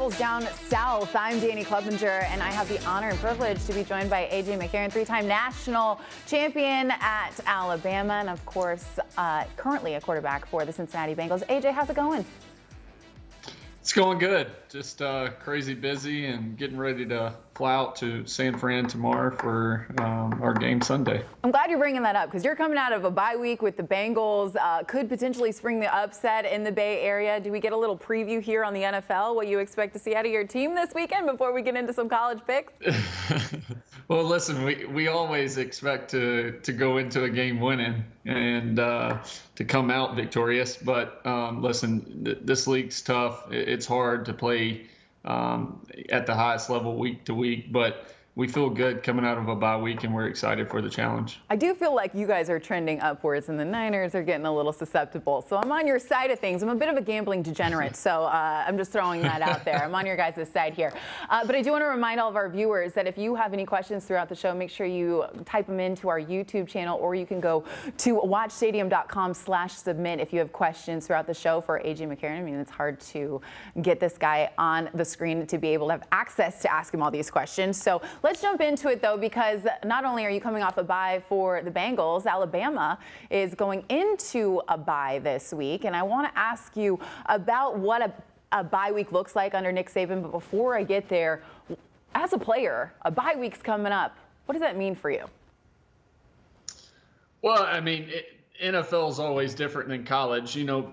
Bengals down south. I'm Danny Klepinger, and I have the honor and privilege to be joined by A.J. McCarron, three-time national champion at Alabama, and of course, currently a quarterback for the Cincinnati Bengals. A.J., how's it going? It's going good. Just crazy busy and getting ready to fly out to San Fran tomorrow for our game Sunday. I'm glad you're bringing that up because you're coming out of a bye week with the Bengals. Could potentially spring the upset in the Bay Area. Do we get a little preview here on the NFL, what you expect to see out of your team this weekend before we get into some college picks? Well, listen, we always expect to go into a game winning and to come out victorious. But listen, this league's tough. It's hard to play at the highest level week to week, but we feel good coming out of a bye week, and we're excited for the challenge. I do feel like you guys are trending upwards, and the Niners are getting a little susceptible. So I'm on your side of things. I'm a bit of a gambling degenerate, so I'm just throwing that out there. I'm on your guys' side here. But I do want to remind all of our viewers that if you have any questions throughout the show, make sure you type them into our YouTube channel, or you can go to watchstadium.com/submit if you have questions throughout the show for A.J. McCarron. I mean, it's hard to get this guy on the screen to be able to have access to ask him all these questions. So let's jump into it, though, because not only are you coming off a bye for the Bengals, Alabama is going into a bye this week. And I want to ask you about what a bye week looks like under Nick Saban. But before I get there, as a player, a bye week's coming up. What does that mean for you? Well, I mean, NFL is always different than college. You know,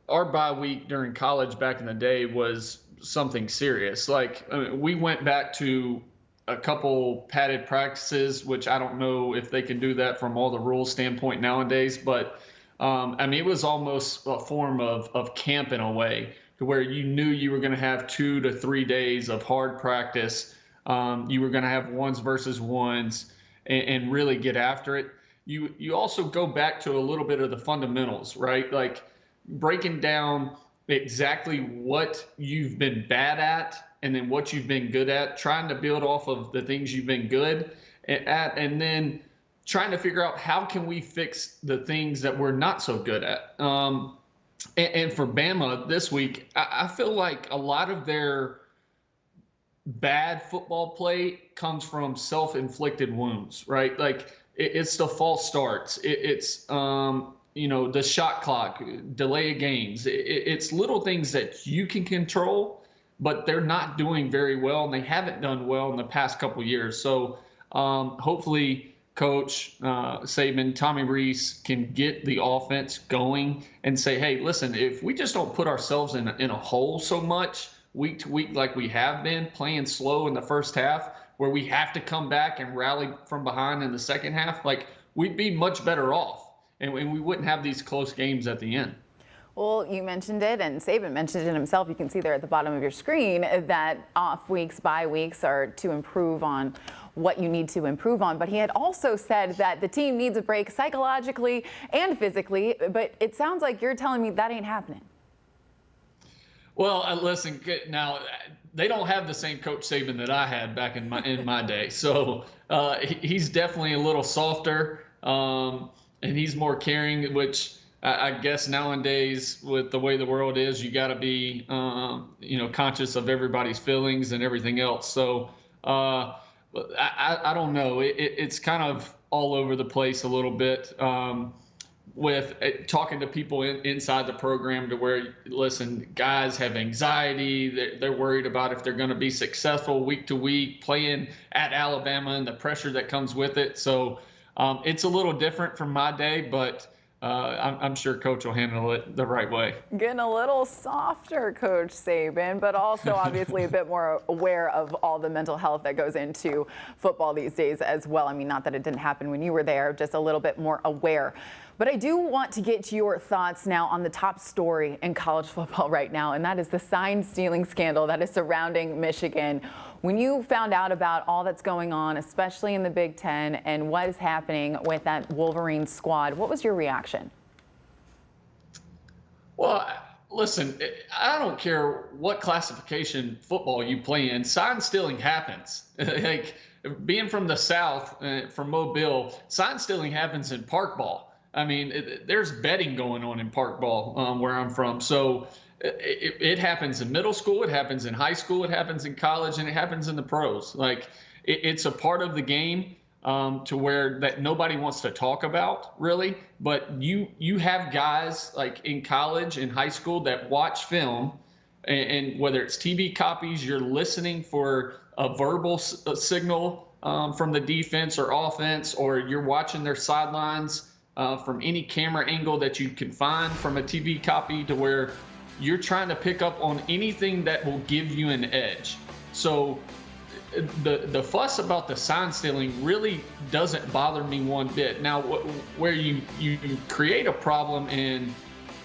our bye week during college back in the day was something serious. Like, I mean, we went back to a couple padded practices, which I don't know if they can do that from all the rules standpoint nowadays. But, I mean, it was almost a form of camp in a way, to where you knew you were going to have 2 to 3 days of hard practice. You were going to have ones versus ones and really get after it. You also go back to a little bit of the fundamentals, right? Like breaking down exactly what you've been bad at and then what you've been good at, trying to build off of the things you've been good at, and then trying to figure out how can we fix the things that we're not so good at. And for Bama this week, I feel like a lot of their bad football play comes from self-inflicted wounds, right? Like it's the false starts. It's the shot clock, delay of games. It's little things that you can control, but they're not doing very well, and they haven't done well in the past couple of years. So hopefully Coach Saban, Tommy Rees can get the offense going and say, hey, listen, if we just don't put ourselves in a hole so much week to week like we have been, playing slow in the first half, where we have to come back and rally from behind in the second half, like we'd be much better off, and we wouldn't have these close games at the end. Well, you mentioned it, and Saban mentioned it himself. You can see there at the bottom of your screen that off weeks, bye weeks are to improve on what you need to improve on. But he had also said that the team needs a break psychologically and physically. But it sounds like you're telling me that ain't happening. Well, listen, now they don't have the same Coach Saban that I had back in my day. So he's definitely a little softer, and he's more caring, which I guess nowadays with the way the world is, you got to be, conscious of everybody's feelings and everything else. So I don't know. It's kind of all over the place a little bit with talking to people inside the program, to where, listen, guys have anxiety. They're worried about if they're going to be successful week to week playing at Alabama and the pressure that comes with it. So it's a little different from my day, but I'm sure Coach will handle it the right way. Getting a little softer, Coach Saban, but also obviously a bit more aware of all the mental health that goes into football these days as well. I mean, not that it didn't happen when you were there, just a little bit more aware. But I do want to get your thoughts now on the top story in college football right now, and that is the sign stealing scandal that is surrounding Michigan. When you found out about all that's going on, especially in the Big Ten, and what is happening with that Wolverine squad, what was your reaction? Well, listen, I don't care what classification football you play in, sign stealing happens. Like being from the South, from Mobile, sign stealing happens in park ball. I mean, there's betting going on in park ball where I'm from. So it happens in middle school, it happens in high school, it happens in college, and it happens in the pros. Like it's a part of the game to where that nobody wants to talk about really. But you have guys like in college and high school that watch film, and whether it's TV copies, you're listening for a verbal signal from the defense or offense, or you're watching their sidelines from any camera angle that you can find from a TV copy, to where you're trying to pick up on anything that will give you an edge. So the fuss about the sign stealing really doesn't bother me one bit. Now, where you create a problem and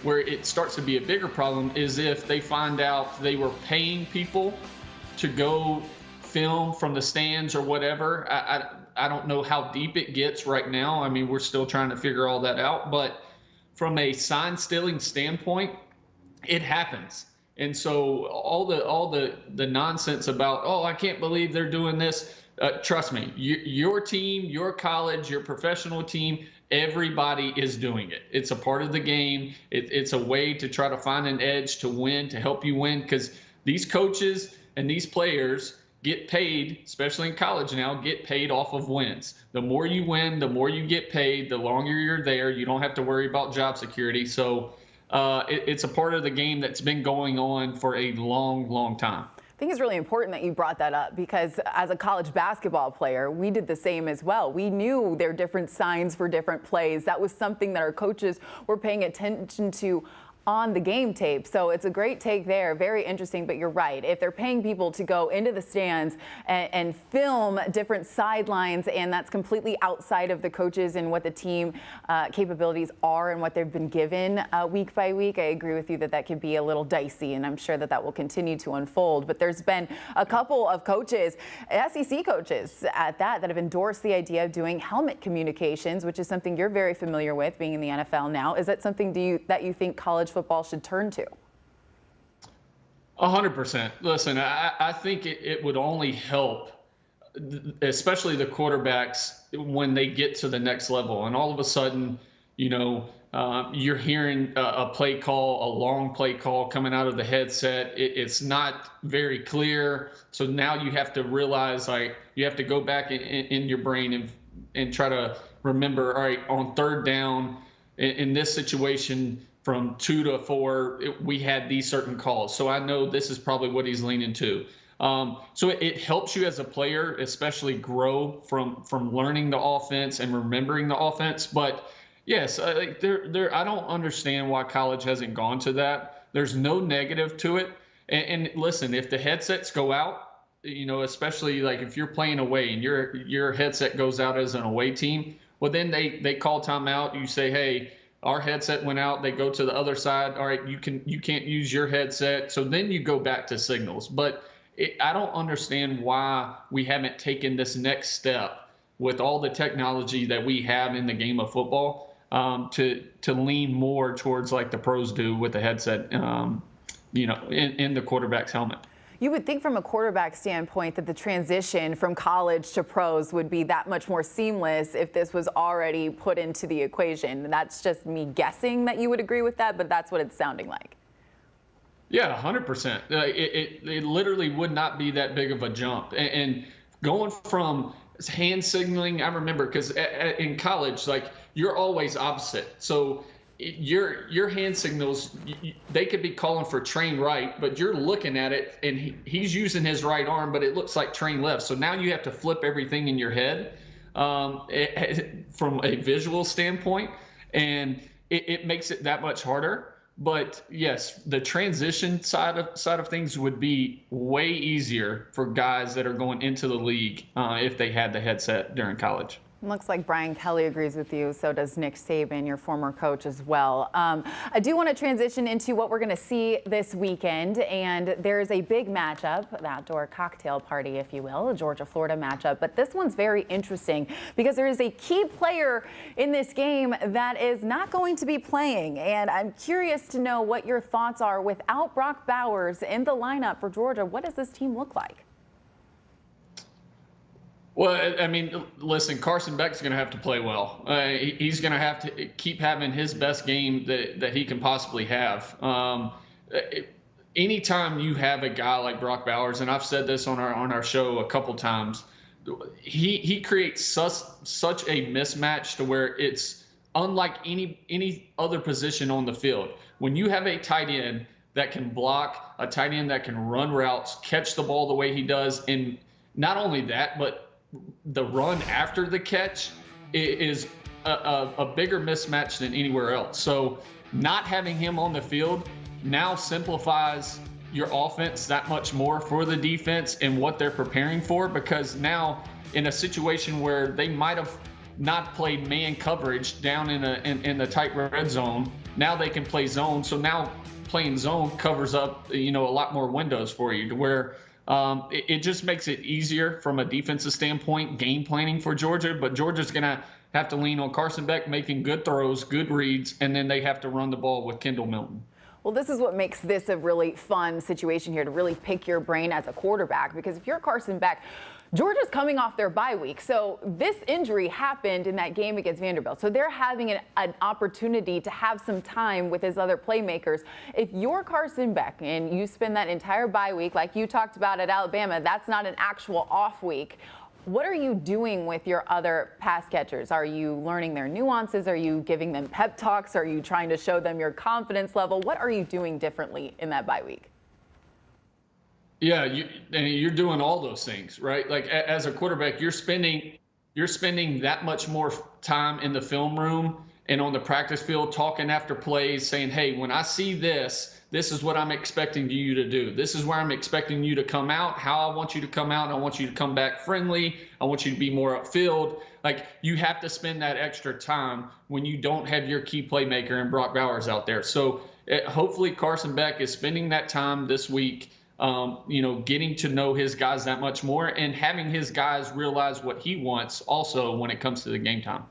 where it starts to be a bigger problem is if they find out they were paying people to go film from the stands or whatever. I don't know how deep it gets right now. I mean, we're still trying to figure all that out. But from a sign stealing standpoint, it happens. And so all the nonsense about, oh, I can't believe they're doing this. Trust me, your team, your college, your professional team, everybody is doing it. It's a part of the game. It's a way to try to find an edge to win, to help you win, because these coaches and these players get paid, especially in college now, get paid off of wins. The more you win, the more you get paid, the longer you're there. You don't have to worry about job security. So it's a part of the game that's been going on for a long, long time. I think it's really important that you brought that up, because as a college basketball player, we did the same as well. We knew there are different signs for different plays. That was something that our coaches were paying attention to on the game tape. So it's a great take there. Very interesting, but you're right. If they're paying people to go into the stands and film different sidelines, and that's completely outside of the coaches and what the team capabilities are and what they've been given week by week, I agree with you that that could be a little dicey, and I'm sure that that will continue to unfold. But there's been a couple of coaches, SEC coaches at that have endorsed the idea of doing helmet communications, which is something you're very familiar with being in the NFL now. Is that something that you think college football should turn to? 100%. Listen, I think it would only help, especially the quarterbacks, when they get to the next level. And all of a sudden, you're hearing a play call, a long play call coming out of the headset. It's not very clear. So now you have to realize, like, you have to go back in your brain and try to remember, all right, on third down, in this situation, from 2 to 4, we had these certain calls. So I know this is probably what he's leaning to. So it helps you as a player, especially grow from learning the offense and remembering the offense. But yes, I don't understand why college hasn't gone to that. There's no negative to it. And listen, if the headsets go out, especially like if you're playing away and your headset goes out as an away team, well, then they call timeout. You say, hey, our headset went out. They go to the other side. All right, you can't use your headset. So then you go back to signals. But I don't understand why we haven't taken this next step with all the technology that we have in the game of football to lean more towards like the pros do with the headset, in the quarterback's helmet. You would think from a quarterback standpoint that the transition from college to pros would be that much more seamless if this was already put into the equation. That's just me guessing that you would agree with that, but that's what it's sounding like. Yeah, 100%. It literally would not be that big of a jump. And going from hand signaling, I remember, because in college, like, you're always opposite. So your hand signals, they could be calling for train right, but you're looking at it and he's using his right arm, but it looks like train left. So now you have to flip everything in your head from a visual standpoint, and it makes it that much harder. But yes, the transition side of things would be way easier for guys that are going into the league if they had the headset during college. Looks like Brian Kelly agrees with you. So does Nick Saban, your former coach, as well. I do want to transition into what we're going to see this weekend. And there's a big matchup, the outdoor cocktail party, if you will, a Georgia-Florida matchup. But this one's very interesting because there is a key player in this game that is not going to be playing. And I'm curious to know what your thoughts are. Without Brock Bowers in the lineup for Georgia, what does this team look like? Well, I mean, listen, Carson Beck's going to have to play well. He's going to have to keep having his best game that he can possibly have. Anytime you have a guy like Brock Bowers, and I've said this on our show a couple times, he creates such a mismatch to where it's unlike any other position on the field. When you have a tight end that can block, a tight end that can run routes, catch the ball the way he does, and not only that, but the run after the catch is a bigger mismatch than anywhere else. So not having him on the field now simplifies your offense that much more for the defense and what they're preparing for, because now in a situation where they might have not played man coverage down in the tight red zone, now they can play zone. So now playing zone covers up, a lot more windows for you, to where it just makes it easier from a defensive standpoint, game planning for Georgia. But Georgia's going to have to lean on Carson Beck making good throws, good reads, and then they have to run the ball with Kendall Milton. Well, this is what makes this a really fun situation here to really pick your brain as a quarterback, because if you're Carson Beck, Georgia's coming off their bye week. So this injury happened in that game against Vanderbilt. So they're having an opportunity to have some time with his other playmakers. If you're Carson Beck and you spend that entire bye week, like you talked about at Alabama, that's not an actual off week. What are you doing with your other pass catchers? Are you learning their nuances? Are you giving them pep talks? Are you trying to show them your confidence level? What are you doing differently in that bye week? Yeah, you're doing all those things, right? Like as a quarterback, you're spending that much more time in the film room and on the practice field, talking after plays, saying, "Hey, when I see this is what I'm expecting you to do. This is where I'm expecting you to come out, how I want you to come out. I want you to come back friendly. I want you to be more upfield." Like, you have to spend that extra time when you don't have your key playmaker and Brock Bowers out there. So hopefully Carson Beck is spending that time this week, getting to know his guys that much more and having his guys realize what he wants also when it comes to the game time.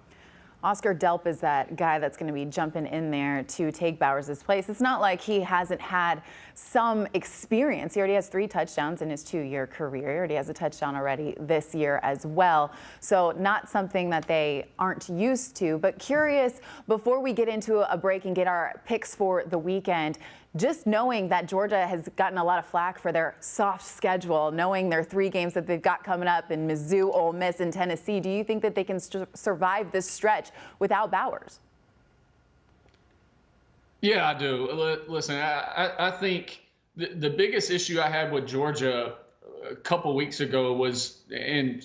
Oscar Delp is that guy that's going to be jumping in there to take Bowers' place. It's not like he hasn't had some experience. He already has 3 touchdowns in his 2-year career. He already has a touchdown already this year as well. So not something that they aren't used to. But curious, before we get into a break and get our picks for the weekend, just knowing that Georgia has gotten a lot of flack for their soft schedule, knowing their 3 games that they've got coming up in Mizzou, Ole Miss, and Tennessee, do you think that they can survive this stretch without Bowers? Yeah, I do. Listen, I think the biggest issue I had with Georgia a couple weeks ago was, and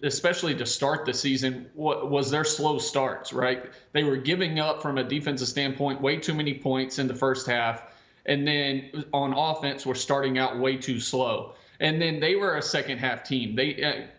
especially to start the season, was their slow starts, right? They were giving up from a defensive standpoint way too many points in the first half. And then on offense, we're starting out way too slow. And then they were a second half team.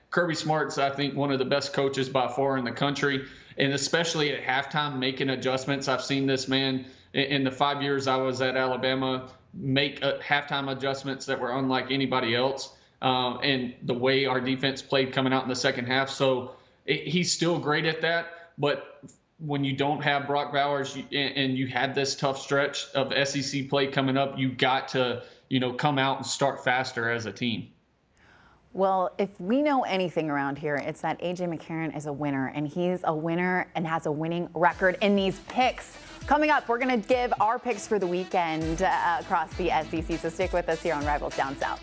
Kirby Smart's, I think, one of the best coaches by far in the country, and especially at halftime making adjustments. I've seen this man in the 5 years I was at Alabama make halftime adjustments that were unlike anybody else, and the way our defense played coming out in the second half. So he's still great at that, but when you don't have Brock Bowers and you had this tough stretch of SEC play coming up, you got to, come out and start faster as a team. Well, if we know anything around here, it's that A.J. McCarron is a winner, and he's a winner and has a winning record in these picks. Coming up, we're going to give our picks for the weekend across the SEC, so stick with us here on Rivals Down South.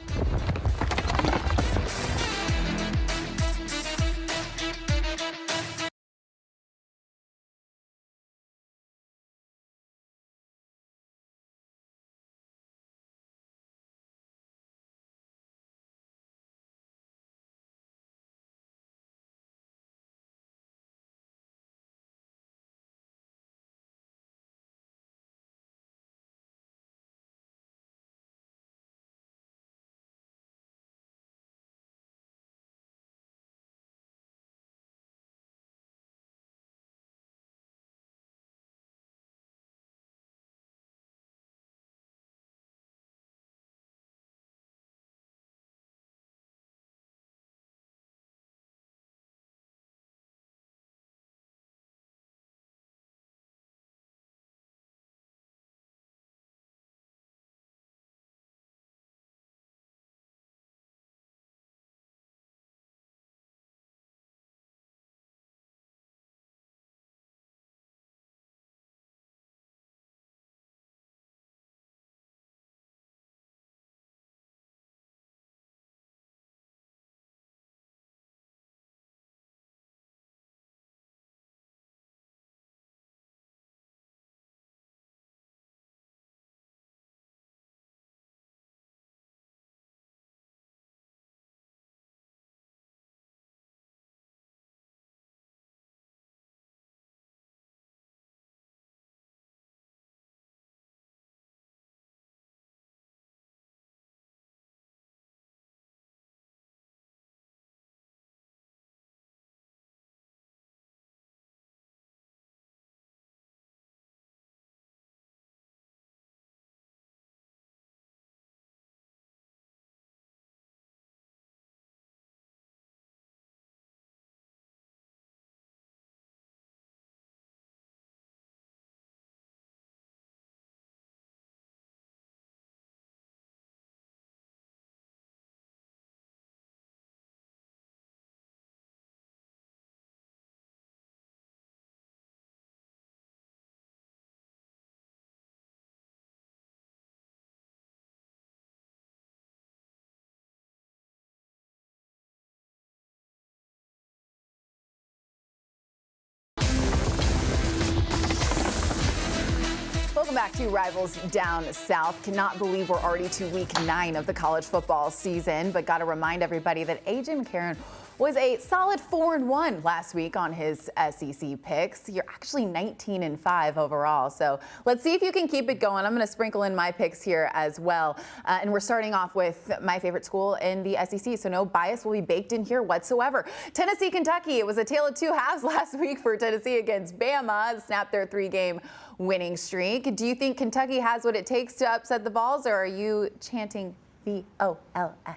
back to Rivals Down South. Cannot believe we're already to week 9 of the college football season, but got to remind everybody that AJ McCarron was a solid 4-1 last week on his SEC picks. You're actually 19-5 overall. So let's see if you can keep it going. I'm going to sprinkle in my picks here as well. And we're starting off with my favorite school in the SEC. So no bias will be baked in here whatsoever. Tennessee, Kentucky. It was a tale of two halves last week for Tennessee against Bama. Snapped their 3-game winning streak. Do you think Kentucky has what it takes to upset the Vols, or are you chanting VOLS?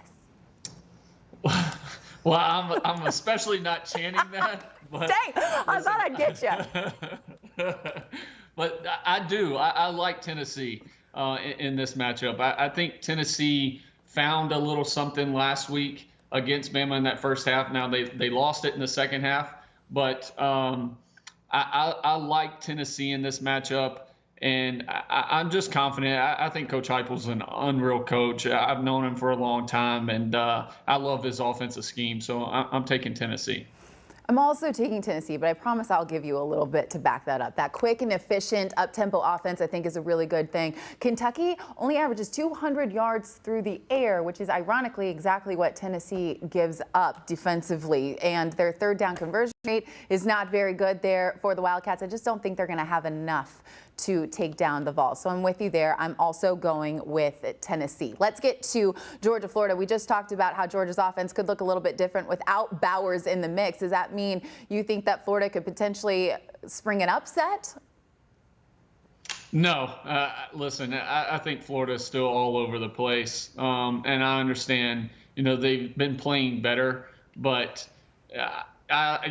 Well, I'm especially not chanting that. But dang, I thought I'd get you. But I do. I like Tennessee in this matchup. I think Tennessee found a little something last week against Bama in that first half. Now they lost it in the second half, but I like Tennessee in this matchup. And I'm just confident. I think Coach Heupel's an unreal coach. I've known him for a long time, and I love his offensive scheme. So I'm taking Tennessee. I'm also taking Tennessee, but I promise I'll give you a little bit to back that up. That quick and efficient up-tempo offense, I think, is a really good thing. Kentucky only averages 200 yards through the air, which is ironically exactly what Tennessee gives up defensively. And their third down conversion rate is not very good there for the Wildcats. I just don't think they're going to have enough to take down the Vols. So I'm with you there. I'm also going with Tennessee. Let's get to Georgia, Florida. We just talked about how Georgia's offense could look a little bit different without Bowers in the mix. Does that mean you think that Florida could potentially spring an upset? No. Listen, I think Florida is still all over the place. And I understand, they've been playing better, but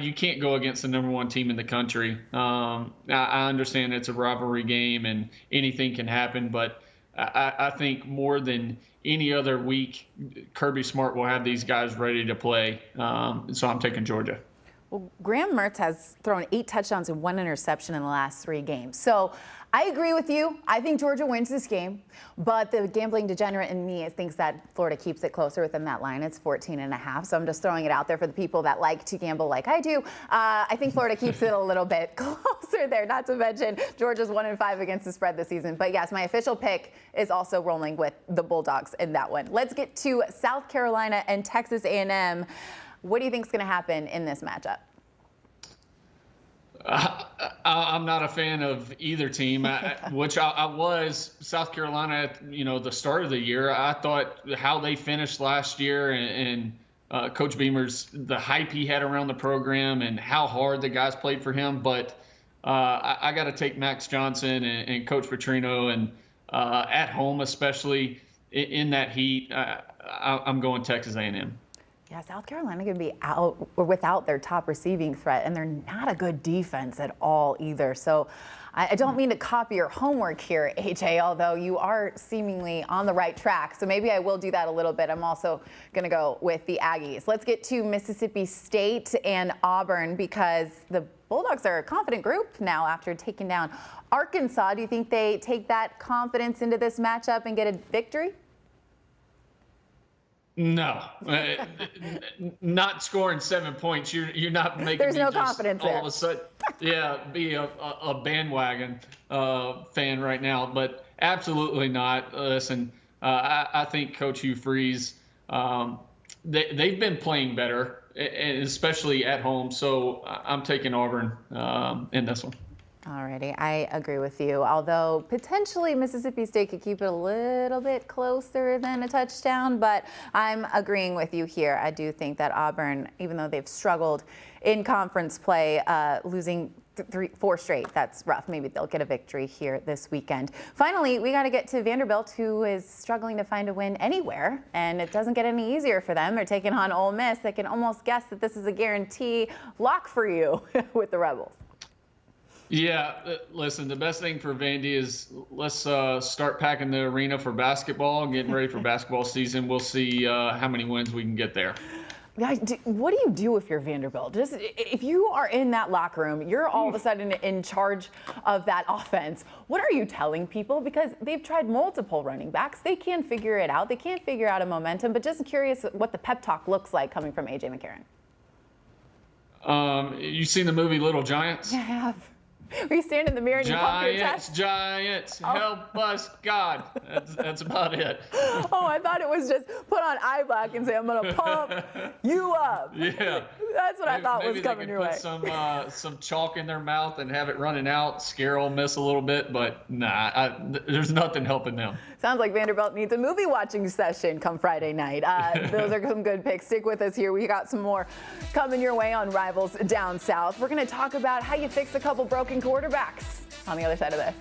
you can't go against the #1 team in the country. I understand it's a rivalry game and anything can happen, but I think more than any other week, Kirby Smart will have these guys ready to play. So I'm taking Georgia. Well, Graham Mertz has thrown 8 touchdowns and 1 interception in the last 3 games. So I agree with you. I think Georgia wins this game, but the gambling degenerate in me thinks that Florida keeps it closer within that line. It's 14.5. So I'm just throwing it out there for the people that like to gamble like I do. I think Florida keeps it a little bit closer there, not to mention Georgia's 1-5 against the spread this season. But yes, my official pick is also rolling with the Bulldogs in that one. Let's get to South Carolina and Texas A&M. What do you think is going to happen in this matchup? I'm not a fan of either team, which I was. South Carolina at the start of the year. I thought how they finished last year and Coach Beamer's, the hype he had around the program and how hard the guys played for him. But I got to take Max Johnson and Coach Petrino, and at home, especially in that heat, I'm going Texas A&M. Yeah, South Carolina could be out or without their top receiving threat, and they're not a good defense at all either. So I don't mean to copy your homework here, AJ, although you are seemingly on the right track. So maybe I will do that a little bit. I'm also going to go with the Aggies. Let's get to Mississippi State and Auburn, because the Bulldogs are a confident group now after taking down Arkansas. Do you think they take that confidence into this matchup and get a victory? No, not scoring 7 points. You're not making There's me no just confidence all there. of a sudden, be a bandwagon fan right now. But absolutely not. Listen, I think Coach Hugh Freeze, they've been playing better, and especially at home. So I'm taking Auburn in this one. Alrighty, I agree with you. Although potentially Mississippi State could keep it a little bit closer than a touchdown, but I'm agreeing with you here. I do think that Auburn, even though they've struggled in conference play, losing 4 straight, that's rough. Maybe they'll get a victory here this weekend. Finally, we got to get to Vanderbilt, who is struggling to find a win anywhere, and it doesn't get any easier for them. They're taking on Ole Miss. They can almost guess that this is a guarantee lock for you with the Rebels. Yeah, listen, the best thing for Vandy is let's start packing the arena for basketball and getting ready for basketball season. We'll see how many wins we can get there. Guys, what do you do if you're Vanderbilt? Just if you are in that locker room, you're all of a sudden in charge of that offense. What are you telling people? Because they've tried multiple running backs. They can't figure it out. They can't figure out a momentum. But just curious what the pep talk looks like coming from AJ McCarron. You seen the movie Little Giants? Yeah, I have. you stand in the mirror and you pump your chest? Giants, help us, God. That's about it. Oh, I thought it was just put on eye black and say, I'm going to pump you up. Yeah. That's what I thought was coming your way. Put some chalk in their mouth and have it running out, scare Ole Miss a little bit, but nah, there's nothing helping them. Sounds like Vanderbilt needs a movie watching session come Friday night. Those are some good picks. Stick with us here. We got some more coming your way on Rivals Down South. We're going to talk about how you fix a couple broken quarterbacks on the other side of this.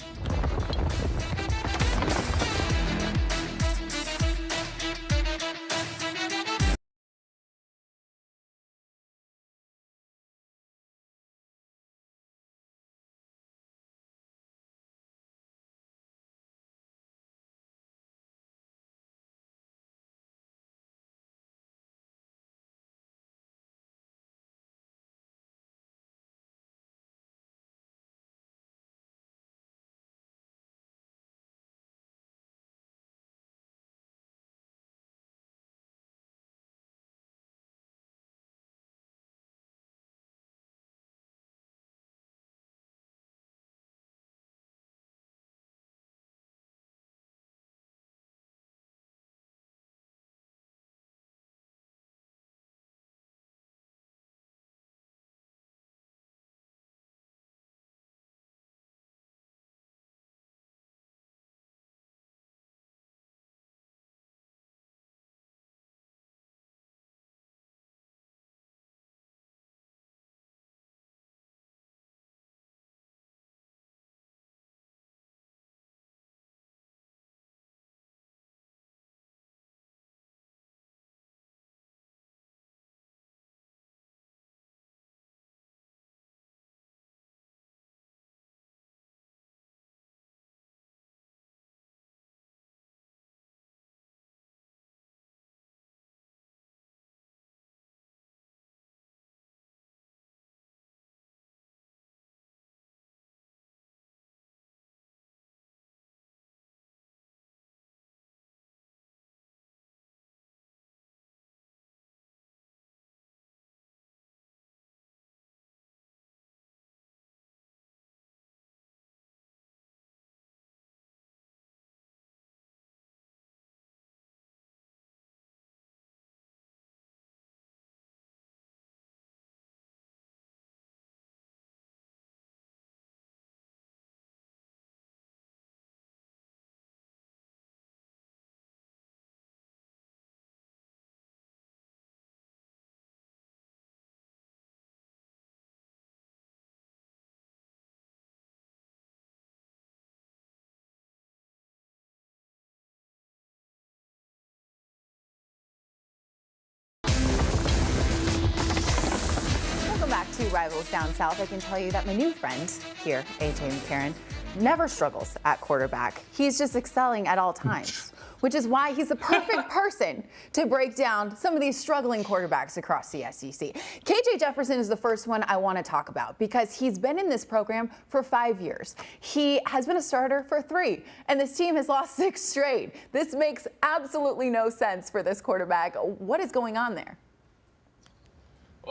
Back to Rivals Down South, I can tell you that my new friend here, AJ McCarron, never struggles at quarterback. He's just excelling at all times, which is why he's the perfect person to break down some of these struggling quarterbacks across the SEC. KJ Jefferson is the first one I want to talk about because he's been in this program for 5 years. He has been a starter for 3, and this team has lost 6 straight. This makes absolutely no sense for this quarterback. What is going on there?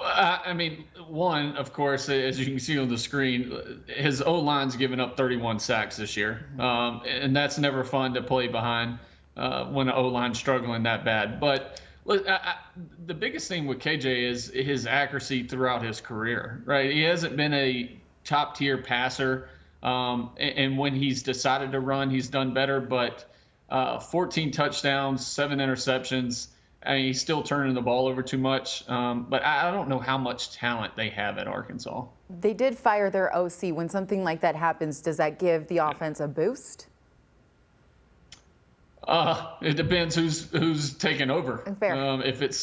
I mean, one, of course, as you can see on the screen, his O-line's given up 31 sacks this year. And that's never fun to play behind when an O-line's struggling that bad. But look, the biggest thing with KJ is his accuracy throughout his career, right? He hasn't been a top-tier passer. And when he's decided to run, he's done better. But 14 touchdowns, 7 interceptions. I mean, he's still turning the ball over too much, but I don't know how much talent they have at Arkansas. They did fire their OC. When something like that happens, does that give the offense a boost? It depends who's taking over. Fair. If it's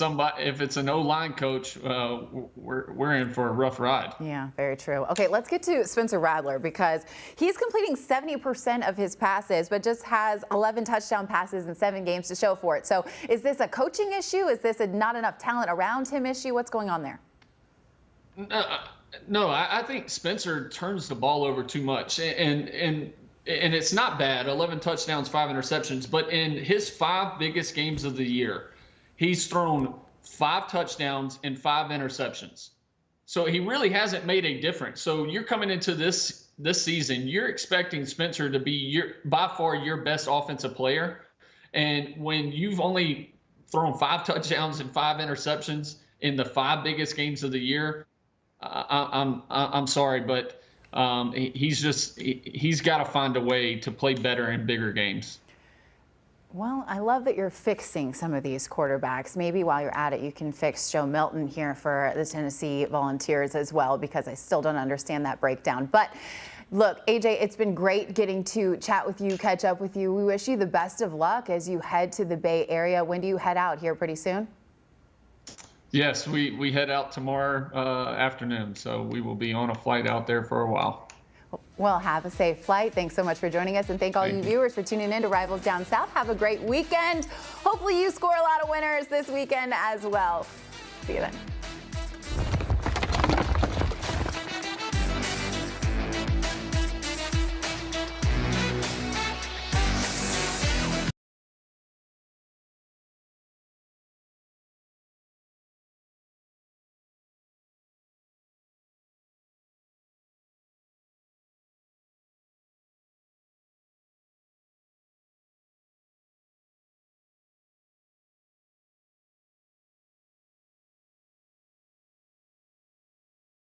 an O-line coach, we're in for a rough ride. Yeah, very true. Okay, let's get to Spencer Rattler because he's completing 70% of his passes, but just has 11 touchdown passes in 7 games to show for it. So is this a coaching issue? Is this a not enough talent around him issue? What's going on there? No, I think Spencer turns the ball over too much, and it's not bad, 11 touchdowns, 5 interceptions, but in his 5 biggest games of the year, he's thrown 5 touchdowns and 5 interceptions. So he really hasn't made a difference. So you're coming into this season, you're expecting Spencer to be by far your best offensive player. And when you've only thrown 5 touchdowns and 5 interceptions in the 5 biggest games of the year, I'm sorry, but he's got to find a way to play better in bigger games. Well, I love that you're fixing some of these quarterbacks. Maybe while you're at it, you can fix Joe Milton here for the Tennessee Volunteers as well, because I still don't understand that breakdown. But look, AJ, it's been great getting to chat with you, catch up with you. We wish you the best of luck as you head to the Bay Area. When do you head out here? Pretty soon? Yes, we head out tomorrow afternoon, so we will be on a flight out there for a while. Well, have a safe flight. Thanks so much for joining us, and thank all you viewers for tuning in to Rivals Down South. Have a great weekend. Hopefully you score a lot of winners this weekend as well. See you then.